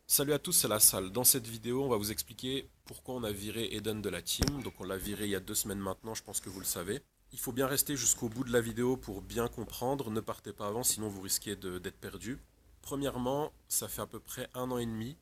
Salut à tous, c'est la salle. Dans cette vidéo, on va vous expliquer pourquoi on a viré Eden de la team. Donc on l'a viré il y a 2 semaines maintenant, je pense que vous le savez. Il faut bien rester jusqu'au bout de la vidéo pour bien comprendre. Ne partez pas avant, sinon vous risquez d'être perdu. Premièrement, ça fait à peu près 1 an et demi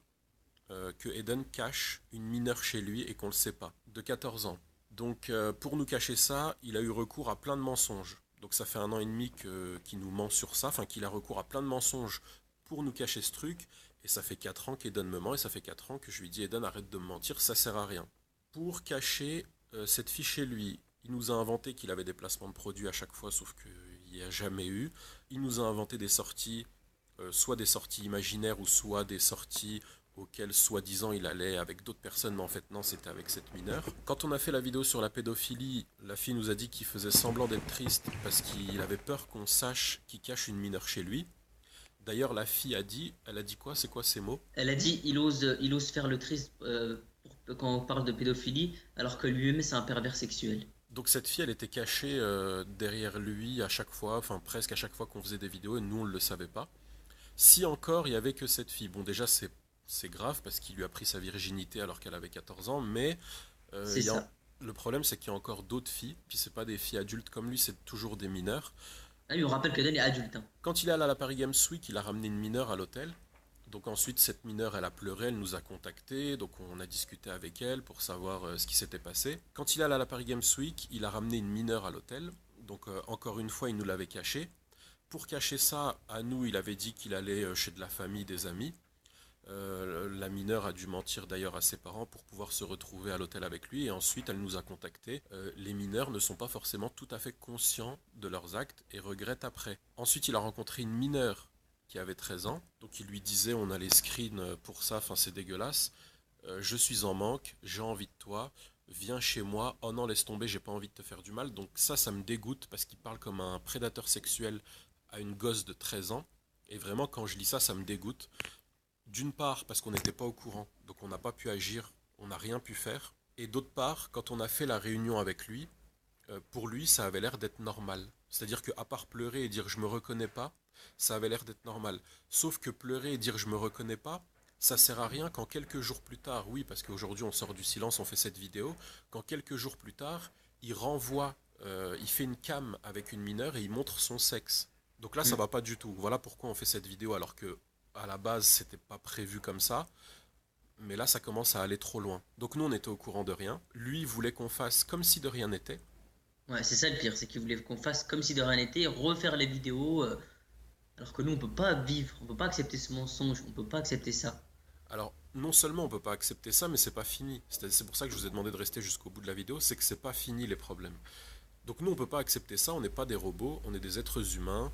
que Eden cache une mineure chez lui et qu'on ne le sait pas, de 14 ans. Donc pour nous cacher ça, il a eu recours à plein de mensonges. Donc ça fait 1 an et demi qu'il nous ment sur ça, enfin qu'il a recours à plein de mensonges pour nous cacher ce truc. Et ça fait 4 ans qu'Eden me ment et ça fait 4 ans que je lui dis Eden arrête de me mentir, ça sert à rien. Pour cacher cette fille chez lui, il nous a inventé qu'il avait des placements de produits à chaque fois, sauf qu'il n'y a jamais eu. Il nous a inventé des sorties, soit des sorties imaginaires ou soit des sorties auquel soi-disant il allait avec d'autres personnes, mais en fait non, c'était avec cette mineure. Quand on a fait la vidéo sur la pédophilie, la fille nous a dit qu'il faisait semblant d'être triste parce qu'il avait peur qu'on sache qu'il cache une mineure chez lui. D'ailleurs, la fille a dit, elle a dit quoi? C'est quoi ces mots? Elle a dit il ose faire le triste quand on parle de pédophilie, alors que lui-même c'est un pervers sexuel. Donc cette fille, elle était cachée derrière lui à chaque fois, enfin presque à chaque fois qu'on faisait des vidéos, et nous on ne le savait pas. Si encore il y avait que cette fille, bon déjà c'est grave parce qu'il lui a pris sa virginité alors qu'elle avait 14 ans, mais Euh, C'est il y a- ça. le problème, c'est qu'il y a encore d'autres filles, puis c'est pas des filles adultes comme lui, c'est toujours des mineurs. Ah, lui, on rappelle que Dan est adulte, hein. Quand il est allé à la Paris Games Week, il a ramené une mineure à l'hôtel. Donc ensuite, cette mineure, elle a pleuré, elle nous a contactés, donc on a discuté avec elle pour savoir ce qui s'était passé. Quand il est allé à la Paris Games Week, il a ramené une mineure à l'hôtel. Donc encore une fois, il nous l'avait caché. Pour cacher ça, à nous, il avait dit qu'il allait chez de la famille, des amis. La mineure a dû mentir d'ailleurs à ses parents pour pouvoir se retrouver à l'hôtel avec lui et ensuite elle nous a contactés. Les mineurs ne sont pas forcément tout à fait conscients de leurs actes et regrettent après. Ensuite il a rencontré une mineure qui avait 13 ans, donc il lui disait on a les screens pour ça, enfin c'est dégueulasse. Je suis en manque, j'ai envie de toi, viens chez moi, oh non laisse tomber, j'ai pas envie de te faire du mal. Donc ça me dégoûte parce qu'il parle comme un prédateur sexuel à une gosse de 13 ans. Et vraiment quand je lis ça, ça me dégoûte. D'une part, parce qu'on n'était pas au courant, donc on n'a pas pu agir, on n'a rien pu faire. Et d'autre part, quand on a fait la réunion avec lui, pour lui, ça avait l'air d'être normal. C'est-à-dire qu'à part pleurer et dire je me reconnais pas, ça avait l'air d'être normal. Sauf que pleurer et dire je me reconnais pas, ça sert à rien quand quelques jours plus tard, oui, parce qu'aujourd'hui on sort du silence, on fait cette vidéo, quand quelques jours plus tard, il renvoie, il fait une cam avec une mineure et il montre son sexe. Donc là, ça Hmm. va pas du tout. Voilà pourquoi on fait cette vidéo alors que à la base, c'était pas prévu comme ça. Mais là, ça commence à aller trop loin. Donc nous, on était au courant de rien. Lui il voulait qu'on fasse comme si de rien n'était. Ouais, c'est ça le pire, c'est qu'il voulait qu'on fasse comme si de rien n'était, refaire les vidéos, alors que nous on peut pas vivre, on peut pas accepter ce mensonge, on peut pas accepter ça. Alors, non seulement on peut pas accepter ça, mais c'est pas fini. C'est pour ça que je vous ai demandé de rester jusqu'au bout de la vidéo, c'est que c'est pas fini les problèmes. Donc nous, on peut pas accepter ça, on n'est pas des robots, on est des êtres humains,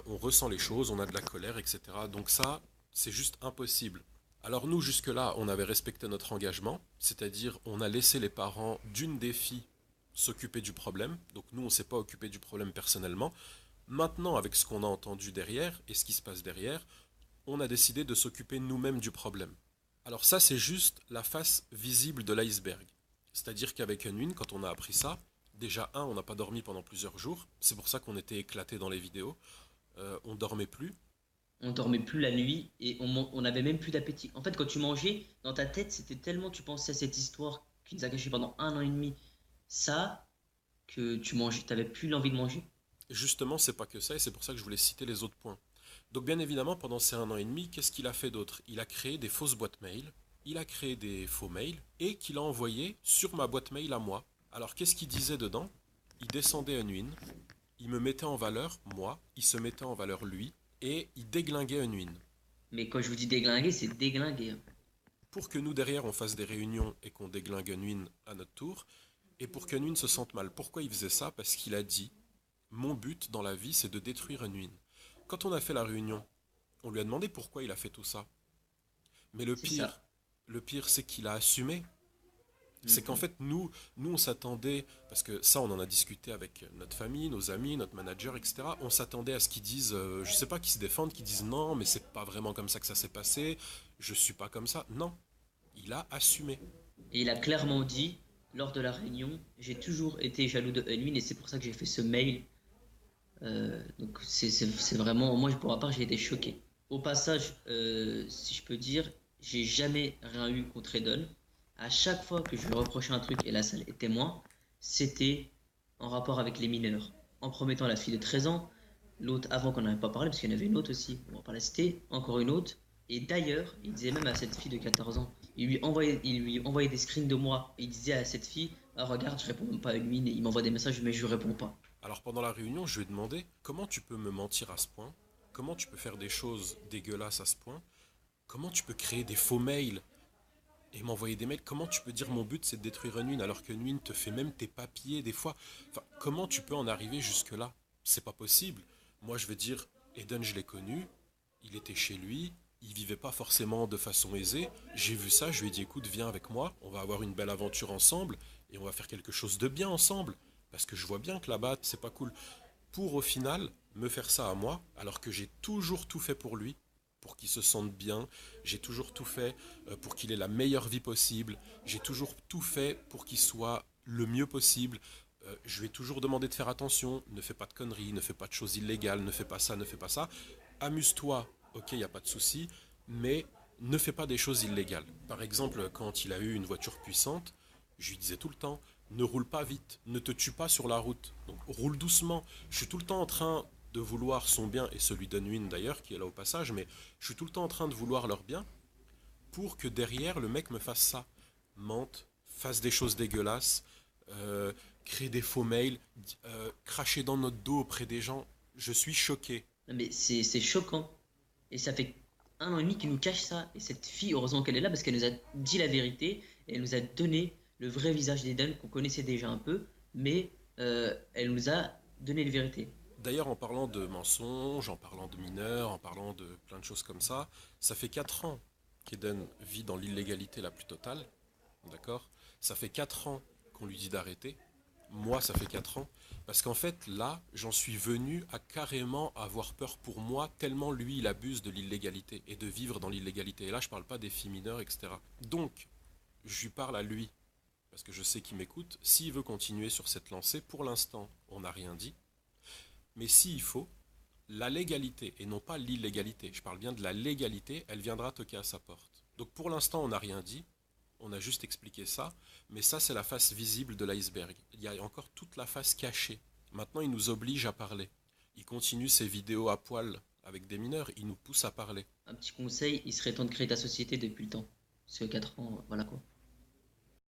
on ressent les choses, on a de la colère, etc. Donc ça, c'est juste impossible. Alors nous, jusque-là, on avait respecté notre engagement, c'est-à-dire on a laissé les parents d'une des filles s'occuper du problème. Donc nous, on ne s'est pas occupé du problème personnellement. Maintenant, avec ce qu'on a entendu derrière et ce qui se passe derrière, on a décidé de s'occuper nous-mêmes du problème. Alors ça, c'est juste la face visible de l'iceberg. C'est-à-dire qu'avec Unwin, quand on a appris ça, déjà, on n'a pas dormi pendant plusieurs jours. C'est pour ça qu'on était éclaté dans les vidéos. On dormait plus. On dormait plus la nuit et on avait même plus d'appétit. En fait, quand tu mangeais, dans ta tête, c'était tellement tu pensais à cette histoire qui nous a caché pendant 1 an et demi, ça, que tu mangeais, t'avais plus l'envie de manger. Et justement, c'est pas que ça, et c'est pour ça que je voulais citer les autres points. Donc bien évidemment, pendant ces 1 an et demi, qu'est-ce qu'il a fait d'autre? Il a créé des fausses boîtes mail, il a créé des faux mails, et qu'il a envoyé sur ma boîte mail à moi. Alors qu'est-ce qu'il disait dedans? Il descendait Unwin, il me mettait en valeur, moi, il se mettait en valeur lui, et il déglinguait Unwin. Mais quand je vous dis déglinguer, c'est déglinguer, hein. Pour que nous derrière on fasse des réunions et qu'on déglingue Unwin à notre tour, et pour qu'Unwin se sente mal. Pourquoi il faisait ça? Parce qu'il a dit, mon but dans la vie c'est de détruire Unwin. Quand on a fait la réunion, on lui a demandé pourquoi il a fait tout ça. Mais C'est ça. le pire c'est qu'il a assumé. C'est qu'en Mhm. fait, nous, on s'attendait, parce que ça, on en a discuté avec notre famille, nos amis, notre manager, etc. On s'attendait à ce qu'ils disent, je sais pas, qu'ils se défendent, qu'ils disent non, mais c'est pas vraiment comme ça que ça s'est passé, je suis pas comme ça. Non, il a assumé. Et il a clairement dit, lors de la réunion, j'ai toujours été jaloux de Unwin et c'est pour ça que j'ai fait ce mail. Donc c'est vraiment, moi pour ma part, j'ai été choqué. Au passage, si je peux dire, j'ai jamais rien eu contre Eden. À chaque fois que je lui reprochais un truc, et la salle est témoin, c'était en rapport avec les mineurs. En premier temps, la fille de 13 ans, l'autre avant qu'on n'avait pas parlé, parce qu'il y en avait une autre aussi, on va pas la citer, encore une autre. Et d'ailleurs, il disait même à cette fille de 14 ans, il lui envoyait des screens de moi. Et il disait à cette fille, ah, regarde, je réponds même pas à une mine, et il m'envoie des messages, mais je lui réponds pas. Alors pendant la réunion, je lui ai demandé comment tu peux me mentir à ce point, comment tu peux faire des choses dégueulasses à ce point, comment tu peux créer des faux mails et m'envoyer des mails, comment tu peux dire mon but c'est de détruire Unwin alors que Unwin te fait même tes papiers des fois. Enfin, comment tu peux en arriver jusque là? C'est pas possible. Moi je veux dire, Eden je l'ai connu, il était chez lui, il vivait pas forcément de façon aisée. J'ai vu ça, je lui ai dit écoute viens avec moi, on va avoir une belle aventure ensemble et on va faire quelque chose de bien ensemble. Parce que je vois bien que là-bas c'est pas cool. Pour au final me faire ça à moi alors que j'ai toujours tout fait pour lui, pour qu'il se sente bien. J'ai toujours tout fait pour qu'il ait la meilleure vie possible. J'ai toujours tout fait pour qu'il soit le mieux possible. Je lui ai toujours demandé de faire attention. Ne fais pas de conneries, ne fais pas de choses illégales, ne fais pas ça, ne fais pas ça. Amuse-toi, ok, il n'y a pas de souci, mais ne fais pas des choses illégales. Par exemple, quand il a eu une voiture puissante, je lui disais tout le temps, ne roule pas vite, ne te tue pas sur la route. Donc roule doucement. Je suis tout le temps en train de vouloir son bien, et celui d'Unwin d'ailleurs, qui est là au passage, mais je suis tout le temps en train de vouloir leur bien pour que derrière le mec me fasse ça. Mente, fasse des choses dégueulasses, euh, crée des faux mails, cracher dans notre dos auprès des gens. Je suis choqué. Non, mais c'est choquant. Et ça fait 1 an et demi qu'il nous cache ça. Et cette fille, heureusement qu'elle est là, parce qu'elle nous a dit la vérité. Et elle nous a donné le vrai visage d'Eden qu'on connaissait déjà un peu. Mais elle nous a donné la vérité. D'ailleurs, en parlant de mensonges, en parlant de mineurs, en parlant de plein de choses comme ça fait 4 ans qu'Eden vit dans l'illégalité la plus totale. D'accord? Ça fait 4 ans qu'on lui dit d'arrêter. Moi, ça fait 4 ans. Parce qu'en fait, là, j'en suis venu à carrément avoir peur pour moi, tellement lui, il abuse de l'illégalité et de vivre dans l'illégalité. Et là, je parle pas des filles mineures, etc. Donc, je lui parle à lui, parce que je sais qu'il m'écoute. S'il veut continuer sur cette lancée, pour l'instant, on n'a rien dit. Mais s'il faut, la légalité, et non pas l'illégalité, je parle bien de la légalité, elle viendra toquer à sa porte. Donc pour l'instant, on n'a rien dit, on a juste expliqué ça, mais ça c'est la face visible de l'iceberg. Il y a encore toute la face cachée. Maintenant, il nous oblige à parler. Il continue ses vidéos à poil avec des mineurs, il nous pousse à parler. Un petit conseil, il serait temps de créer ta société depuis le temps. Parce que 4 ans, voilà quoi.